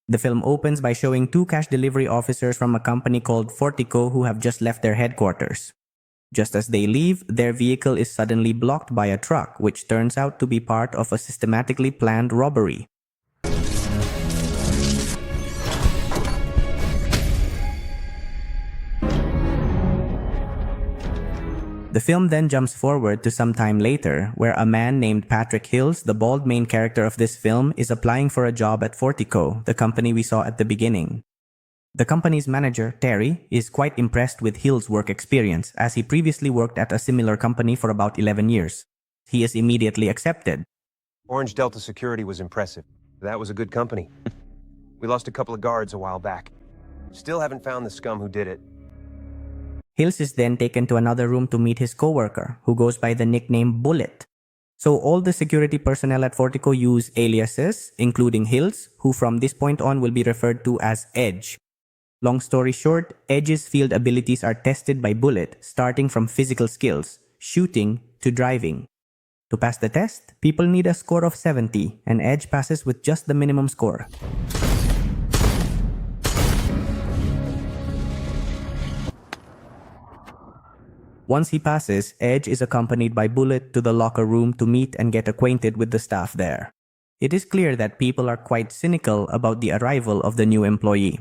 The film opens by showing two cash delivery officers from a company called Fortico who have just left their headquarters. Just as they leave, their vehicle is suddenly blocked by a truck, which turns out to be part of a systematically planned robbery. The film then jumps forward to some time later, where a man named Patrick Hills, the bald main character of this film, is applying for a job at Fortico, the company we saw at the beginning. The company's manager, Terry, is quite impressed with Hill's work experience, as he previously worked at a similar company for about 11 years. He is immediately accepted. Orange Delta Security was impressive. That was a good company. We lost a couple of guards a while back. Still haven't found the scum who did it. Hills is then taken to another room to meet his coworker, who goes by the nickname Bullet. So all the security personnel at Fortico use aliases, including Hills, who from this point on will be referred to as Edge. Long story short, Edge's field abilities are tested by Bullet, starting from physical skills, shooting, to driving. To pass the test, people need a score of 70, and Edge passes with just the minimum score. Once he passes, Edge is accompanied by Bullet to the locker room to meet and get acquainted with the staff there. It is clear that people are quite cynical about the arrival of the new employee.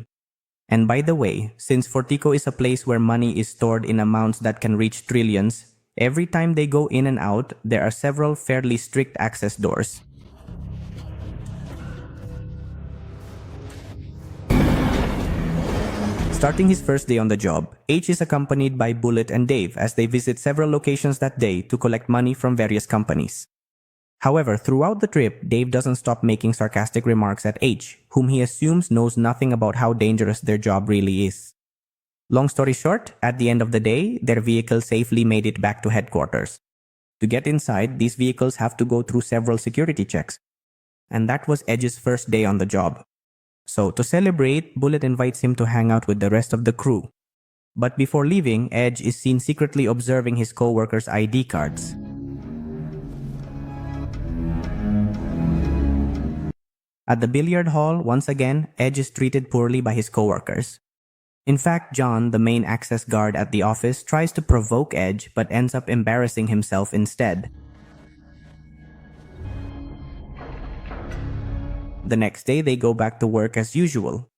And by the way, since Fortico is a place where money is stored in amounts that can reach trillions, every time they go in and out, there are several fairly strict access doors. Starting his first day on the job, H is accompanied by Bullet and Dave as they visit several locations that day to collect money from various companies. However, throughout the trip, Dave doesn't stop making sarcastic remarks at H, whom he assumes knows nothing about how dangerous their job really is. Long story short, at the end of the day, their vehicle safely made it back to headquarters. To get inside, these vehicles have to go through several security checks. And that was Edge's first day on the job. So, to celebrate, Bullet invites him to hang out with the rest of the crew. But before leaving, Edge is seen secretly observing his co-workers' ID cards. At the billiard hall, once again, Edge is treated poorly by his co-workers. In fact, John, the main access guard at the office, tries to provoke Edge but ends up embarrassing himself instead. The next day, they go back to work as usual.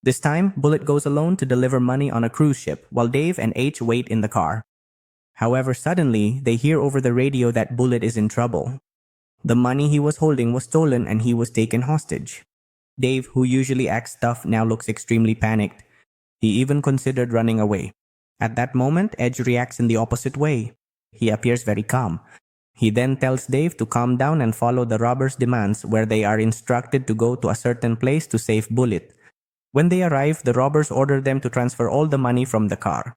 This time, Bullet goes alone to deliver money on a cruise ship, while Dave and H wait in the car. However, suddenly, they hear over the radio that Bullet is in trouble. The money he was holding was stolen and he was taken hostage. Dave, who usually acts tough, now looks extremely panicked. He even considered running away. At that moment, Edge reacts in the opposite way. He appears very calm. He then tells Dave to calm down and follow the robbers' demands, where they are instructed to go to a certain place to save Bullet. When they arrive, the robbers order them to transfer all the money from the car.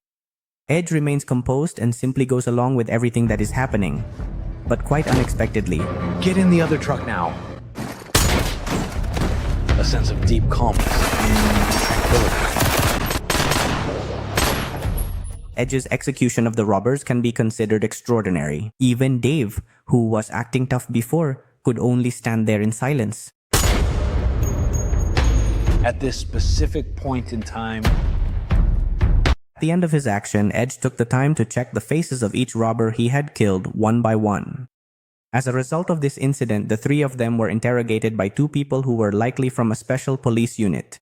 Edge remains composed and simply goes along with everything that is happening. But quite unexpectedly, "Get in the other truck now." A sense of deep calmness and tranquility. Edge's execution of the robbers can be considered extraordinary. Even Dave, who was acting tough before, could only stand there in silence. At this specific point in time, At the end of his action, Edge took the time to check the faces of each robber he had killed one by one. As a result of this incident, the three of them were interrogated by two people who were likely from a special police unit.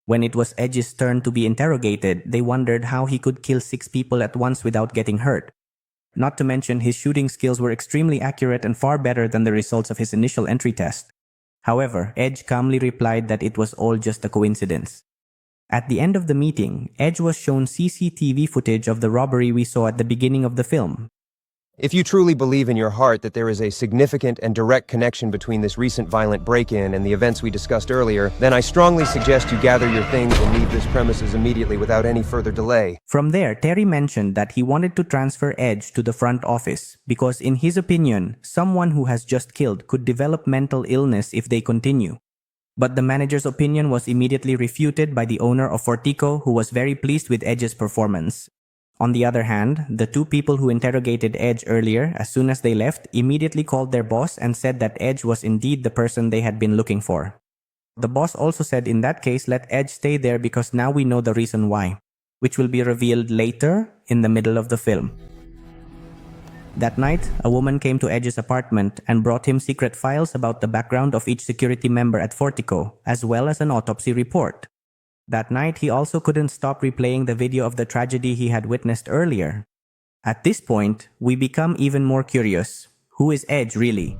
When it was Edge's turn to be interrogated, they wondered how he could kill 6 people at once without getting hurt. Not to mention, his shooting skills were extremely accurate and far better than the results of his initial entry test. However, Edge calmly replied that it was all just a coincidence. At the end of the meeting, Edge was shown CCTV footage of the robbery we saw at the beginning of the film. If you truly believe in your heart that there is a significant and direct connection between this recent violent break-in and the events we discussed earlier, then I strongly suggest you gather your things and leave this premises immediately without any further delay. From there, Terry mentioned that he wanted to transfer Edge to the front office because, in his opinion, someone who has just killed could develop mental illness if they continue. But the manager's opinion was immediately refuted by the owner of Fortico, who was very pleased with Edge's performance. On the other hand, the two people who interrogated Edge earlier, as soon as they left, immediately called their boss and said that Edge was indeed the person they had been looking for. The boss also said in that case let Edge stay there because now we know the reason why, which will be revealed later in the middle of the film. That night, a woman came to Edge's apartment and brought him secret files about the background of each security member at Fortico, as well as an autopsy report. That night, he also couldn't stop replaying the video of the tragedy he had witnessed earlier. At this point, we become even more curious. Who is Edge really?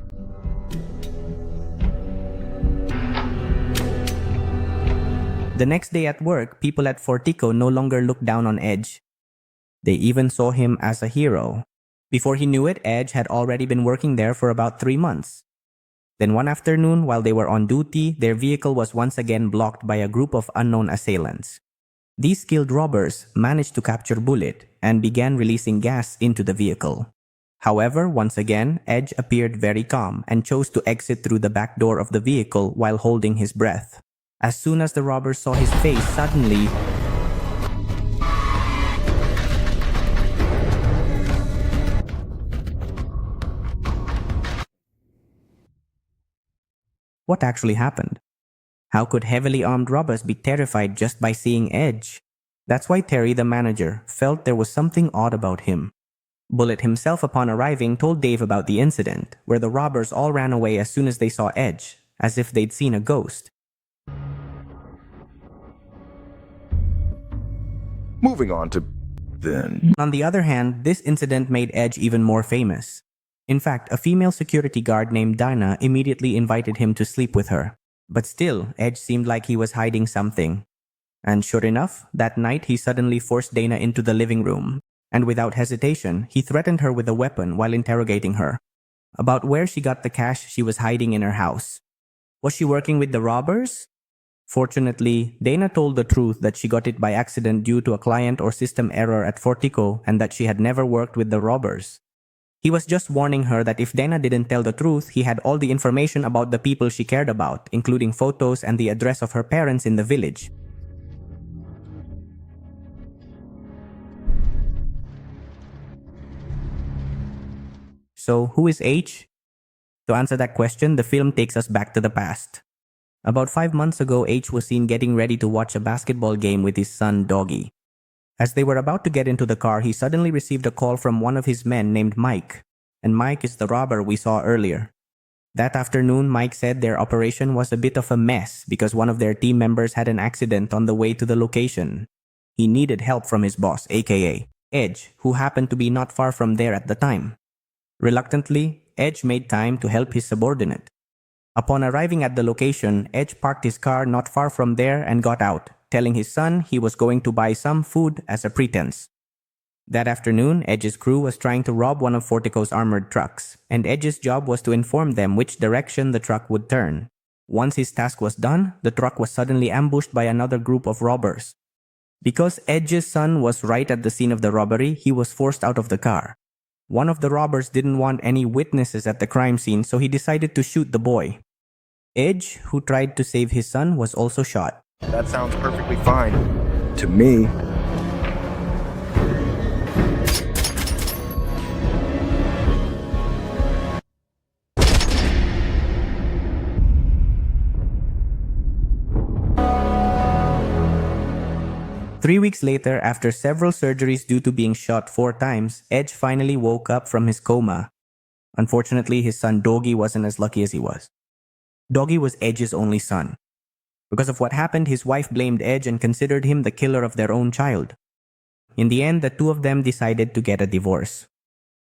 The next day at work, people at Fortico no longer looked down on Edge. They even saw him as a hero. Before he knew it, Edge had already been working there for about 3 months. Then one afternoon, while they were on duty, their vehicle was once again blocked by a group of unknown assailants. These skilled robbers managed to capture Bullet and began releasing gas into the vehicle. However, once again, Edge appeared very calm and chose to exit through the back door of the vehicle while holding his breath. As soon as the robbers saw his face, suddenly, what actually happened? How could heavily armed robbers be terrified just by seeing Edge? That's why Terry, the manager, felt there was something odd about him. Bullet himself, upon arriving, told Dave about the incident, where the robbers all ran away as soon as they saw Edge, as if they'd seen a ghost. Moving on to then. On the other hand, this incident made Edge even more famous. In fact, a female security guard named Dinah immediately invited him to sleep with her. But still, Edge seemed like he was hiding something. And sure enough, that night he suddenly forced Dana into the living room. And without hesitation, he threatened her with a weapon while interrogating her about where she got the cash she was hiding in her house. Was she working with the robbers? Fortunately, Dana told the truth that she got it by accident due to a client or system error at Fortico and that she had never worked with the robbers. He was just warning her that if Dana didn't tell the truth, he had all the information about the people she cared about, including photos and the address of her parents in the village. So, who is H? To answer that question, the film takes us back to the past. About 5 months ago, H was seen getting ready to watch a basketball game with his son, Doggy. As they were about to get into the car, he suddenly received a call from one of his men named Mike. And Mike is the robber we saw earlier. That afternoon, Mike said their operation was a bit of a mess because one of their team members had an accident on the way to the location. He needed help from his boss, aka Edge, who happened to be not far from there at the time. Reluctantly, Edge made time to help his subordinate. Upon arriving at the location, Edge parked his car not far from there and got out, telling his son he was going to buy some food as a pretense. That afternoon, Edge's crew was trying to rob one of Fortico's armored trucks, and Edge's job was to inform them which direction the truck would turn. Once his task was done, the truck was suddenly ambushed by another group of robbers. Because Edge's son was right at the scene of the robbery, he was forced out of the car. One of the robbers didn't want any witnesses at the crime scene, so he decided to shoot the boy. Edge, who tried to save his son, was also shot. That sounds perfectly fine. To me. Three weeks later, after several surgeries due to being shot 4 times, Edge finally woke up from his coma. Unfortunately, his son Doggy wasn't as lucky as he was. Doggy was Edge's only son. Because of what happened, his wife blamed Edge and considered him the killer of their own child. In the end, the two of them decided to get a divorce.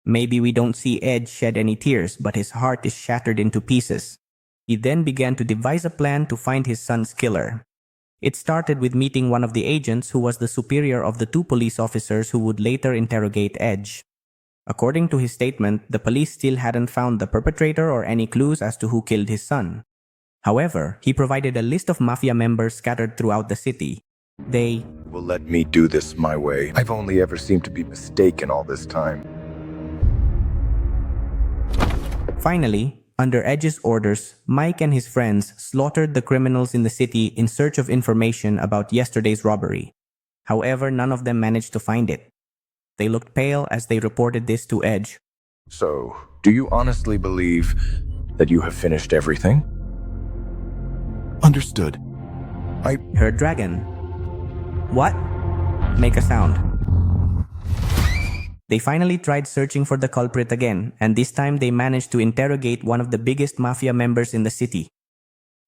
Maybe we don't see Edge shed any tears, but his heart is shattered into pieces. He then began to devise a plan to find his son's killer. It started with meeting one of the agents who was the superior of the 2 police officers who would later interrogate Edge. According to his statement, the police still hadn't found the perpetrator or any clues as to who killed his son. However, he provided a list of mafia members scattered throughout the city. They Will let me do this my way. I've only ever seemed to be mistaken all this time. Finally, under Edge's orders, Mike and his friends slaughtered the criminals in the city in search of information about yesterday's robbery. However, none of them managed to find it. They looked pale as they reported this to Edge. So, do you honestly believe that you have finished everything? Understood. Heard dragon. What? Make a sound. They finally tried searching for the culprit again, and this time they managed to interrogate one of the biggest mafia members in the city.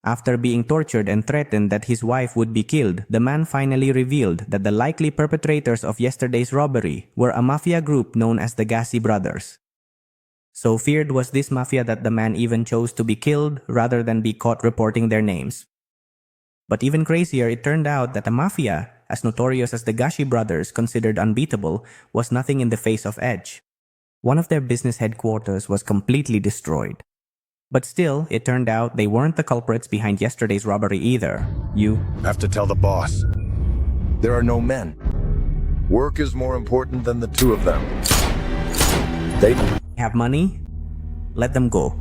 After being tortured and threatened that his wife would be killed, the man finally revealed that the likely perpetrators of yesterday's robbery were a mafia group known as the Gassi brothers. So feared was this mafia that the man even chose to be killed rather than be caught reporting their names. But even crazier, it turned out that the mafia, as notorious as the Gashi brothers considered unbeatable, was nothing in the face of Edge. One of their business headquarters was completely destroyed. But still, it turned out they weren't the culprits behind yesterday's robbery either. You have to tell the boss. There are no men. Work is more important than the two of them. They have money? Let them go.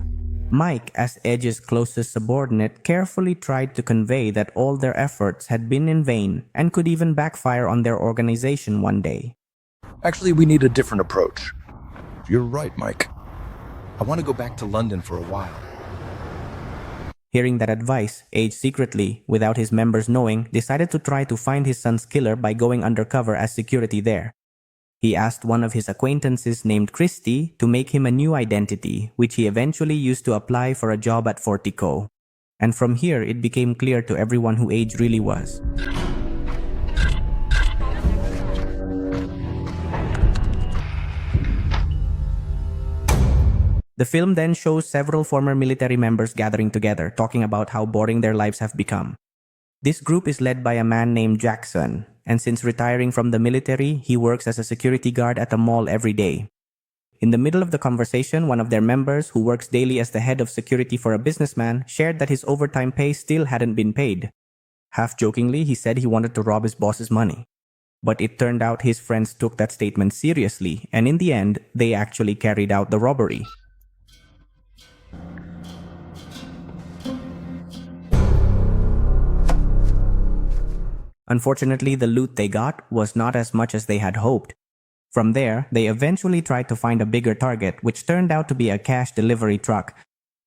Mike, as Edge's closest subordinate, carefully tried to convey that all their efforts had been in vain and could even backfire on their organization one day. Actually, we need a different approach. You're right, Mike. I want to go back to London for a while. Hearing that advice, Edge secretly, without his members knowing, decided to try to find his son's killer by going undercover as security there. He asked one of his acquaintances named Christie to make him a new identity, which he eventually used to apply for a job at Fortico. And from here, it became clear to everyone who Edge really was. The film then shows several former military members gathering together, talking about how boring their lives have become. This group is led by a man named Jackson, and since retiring from the military, he works as a security guard at a mall every day. In the middle of the conversation, one of their members, who works daily as the head of security for a businessman, shared that his overtime pay still hadn't been paid. Half-jokingly, he said he wanted to rob his boss's money. But it turned out his friends took that statement seriously, and in the end, they actually carried out the robbery. Unfortunately, the loot they got was not as much as they had hoped. From there, they eventually tried to find a bigger target, which turned out to be a cash delivery truck.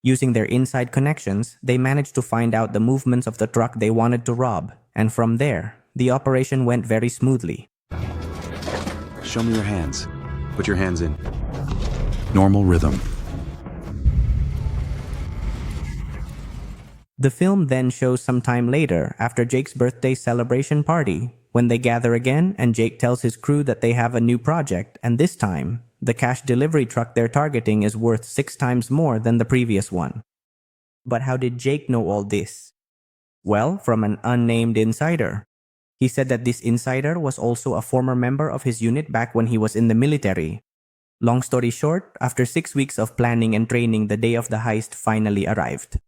Using their inside connections, they managed to find out the movements of the truck they wanted to rob, and from there, the operation went very smoothly. Show me your hands. Put your hands in. Normal rhythm. The film then shows some time later, after Jake's birthday celebration party, when they gather again and Jake tells his crew that they have a new project, and this time, the cash delivery truck they're targeting is worth 6 times more than the previous one. But how did Jake know all this? Well, from an unnamed insider. He said that this insider was also a former member of his unit back when he was in the military. Long story short, after 6 weeks of planning and training, the day of the heist finally arrived.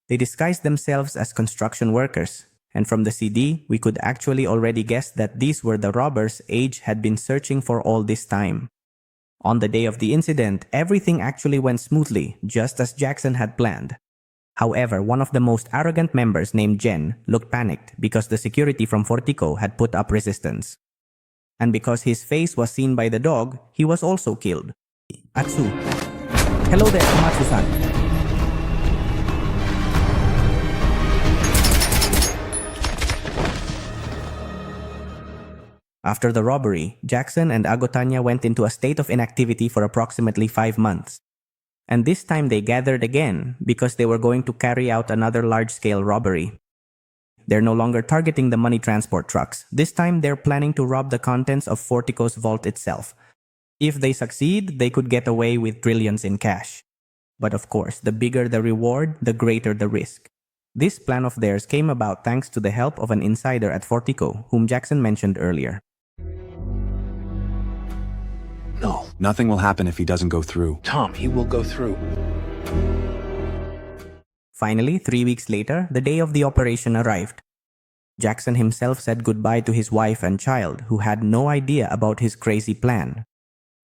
They disguised themselves as construction workers, and from the CD, we could actually already guess that these were the robbers Edge had been searching for all this time. On the day of the incident, everything actually went smoothly, just as Jackson had planned. However, one of the most arrogant members named Jen looked panicked because the security from Fortico had put up resistance. And because his face was seen by the dog, he was also killed. Atsu. Hello there, Amatsu-san. After the robbery, Jackson and Agotanya went into a state of inactivity for approximately 5 months. And this time they gathered again because they were going to carry out another large-scale robbery. They're no longer targeting the money transport trucks. This time they're planning to rob the contents of Fortico's vault itself. If they succeed, they could get away with trillions in cash. But of course, the bigger the reward, the greater the risk. This plan of theirs came about thanks to the help of an insider at Fortico, whom Jackson mentioned earlier. No. Nothing will happen if he doesn't go through. Tom, he will go through. Finally, 3 weeks later, the day of the operation arrived. Jackson himself said goodbye to his wife and child, who had no idea about his crazy plan.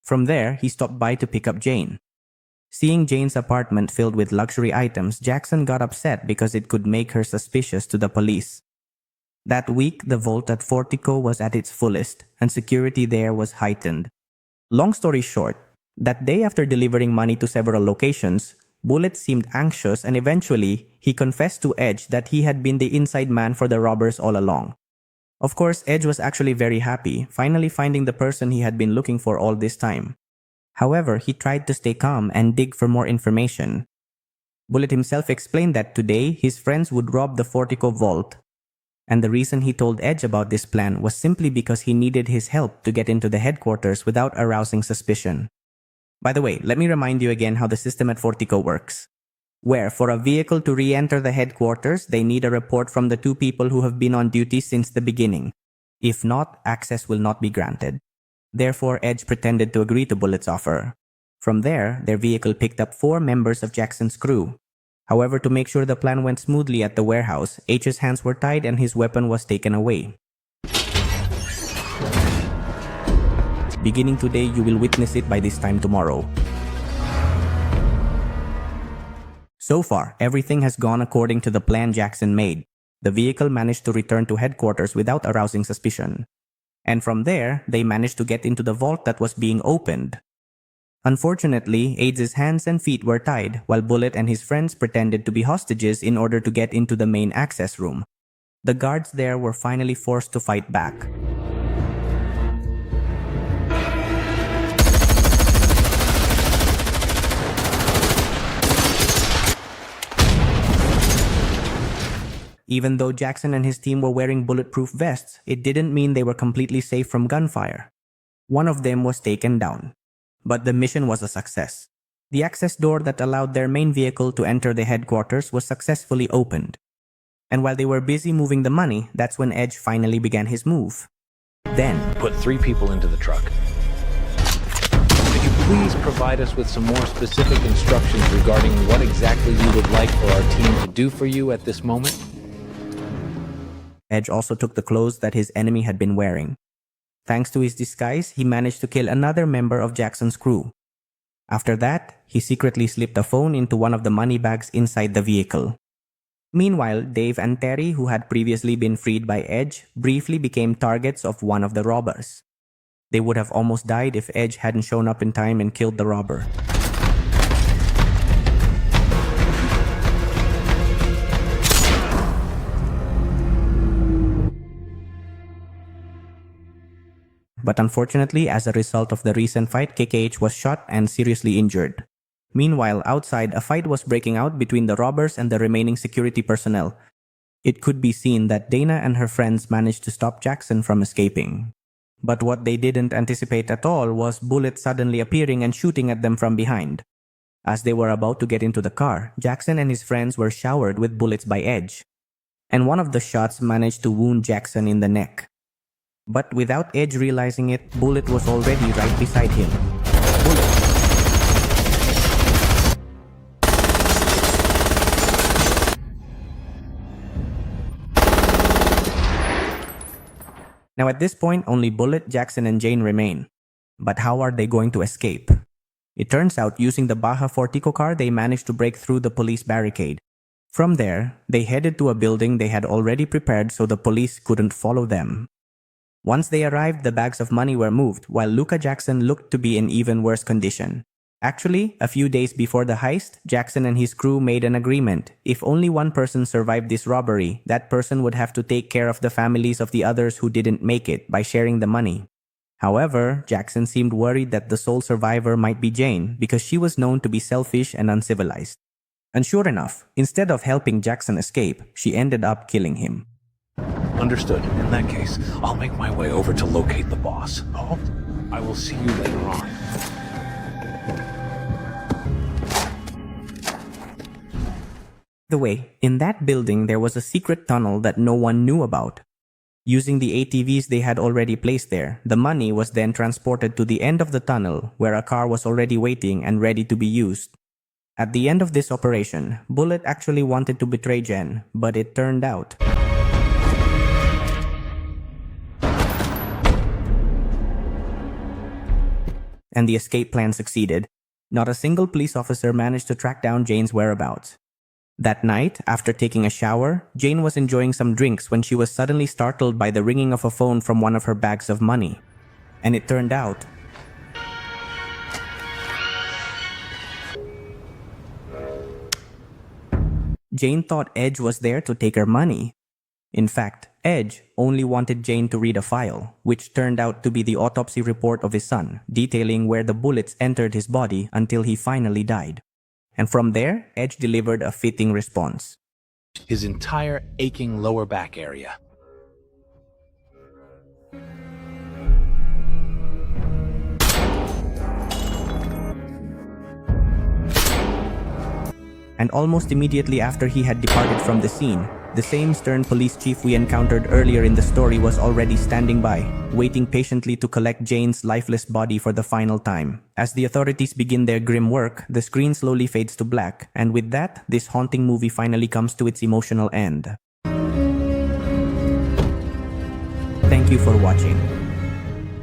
From there, he stopped by to pick up Jane. Seeing Jane's apartment filled with luxury items, Jackson got upset because it could make her suspicious to the police. That week, the vault at Fortico was at its fullest, and security there was heightened. Long story short, that day after delivering money to several locations, Bullet seemed anxious and eventually he confessed to Edge that he had been the inside man for the robbers all along. Of course, Edge was actually very happy, finally finding the person he had been looking for all this time. However, he tried to stay calm and dig for more information. Bullet himself explained that today his friends would rob the Fortico vault, and the reason he told Edge about this plan was simply because he needed his help to get into the headquarters without arousing suspicion. By the way, let me remind you again how the system at Fortico works, where for a vehicle to re-enter the headquarters, they need a report from the two people who have been on duty since the beginning. If not, access will not be granted. Therefore, Edge pretended to agree to Bullet's offer. From there, their vehicle picked up 4 members of Jackson's crew. However, to make sure the plan went smoothly at the warehouse, H's hands were tied and his weapon was taken away. Beginning today, you will witness it by this time tomorrow. So far, everything has gone according to the plan Jackson made. The vehicle managed to return to headquarters without arousing suspicion. And from there, they managed to get into the vault that was being opened. Unfortunately, Aids' hands and feet were tied, while Bullet and his friends pretended to be hostages in order to get into the main access room. The guards there were finally forced to fight back. Even though Jackson and his team were wearing bulletproof vests, it didn't mean they were completely safe from gunfire. One of them was taken down. But the mission was a success. The access door that allowed their main vehicle to enter the headquarters was successfully opened. And while they were busy moving the money, that's when Edge finally began his move. Then, put 3 people into the truck. Could you please provide us with some more specific instructions regarding what exactly you would like for our team to do for you at this moment? Edge also took the clothes that his enemy had been wearing. Thanks to his disguise, he managed to kill another member of Jackson's crew. After that, he secretly slipped a phone into one of the money bags inside the vehicle. Meanwhile, Dave and Terry, who had previously been freed by Edge, briefly became targets of one of the robbers. They would have almost died if Edge hadn't shown up in time and killed the robber. But unfortunately, as a result of the recent fight, KKH was shot and seriously injured. Meanwhile, outside, a fight was breaking out between the robbers and the remaining security personnel. It could be seen that Dana and her friends managed to stop Jackson from escaping. But what they didn't anticipate at all was Bullet suddenly appearing and shooting at them from behind. As they were about to get into the car, Jackson and his friends were showered with bullets by Edge. And one of the shots managed to wound Jackson in the neck. But without Edge realizing it, Bullet was already right beside him. Bullet. Now at this point, only Bullet, Jackson, and Jane remain. But how are they going to escape? It turns out, using the Baja Fortico car, they managed to break through the police barricade. From there, they headed to a building they had already prepared so the police couldn't follow them. Once they arrived, the bags of money were moved, while Luca Jackson looked to be in even worse condition. Actually, a few days before the heist, Jackson and his crew made an agreement. If only one person survived this robbery, that person would have to take care of the families of the others who didn't make it by sharing the money. However, Jackson seemed worried that the sole survivor might be Jane because she was known to be selfish and uncivilized. And sure enough, instead of helping Jackson escape, she ended up killing him. Understood. In that case, I'll make my way over to locate the boss. Oh, I will see you later on. By the way, in that building there was a secret tunnel that no one knew about. Using the ATVs they had already placed there, the money was then transported to the end of the tunnel where a car was already waiting and ready to be used. At the end of this operation, Bullet actually wanted to betray Jen, but it turned out and the escape plan succeeded. Not a single police officer managed to track down Jane's whereabouts. That night, after taking a shower, Jane was enjoying some drinks when she was suddenly startled by the ringing of a phone from one of her bags of money. And it turned out Jane thought Edge was there to take her money. In fact, Edge only wanted Jane to read a file, which turned out to be the autopsy report of his son, detailing where the bullets entered his body until he finally died. And from there, Edge delivered a fitting response. His entire aching lower back area. And almost immediately after he had departed from the scene, the same stern police chief we encountered earlier in the story was already standing by, waiting patiently to collect Jane's lifeless body for the final time. As the authorities begin their grim work, the screen slowly fades to black, and with that, this haunting movie finally comes to its emotional end. Thank you for watching.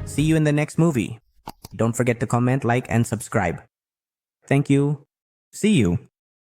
See you in the next movie. Don't forget to comment, like, and subscribe. Thank you. See you.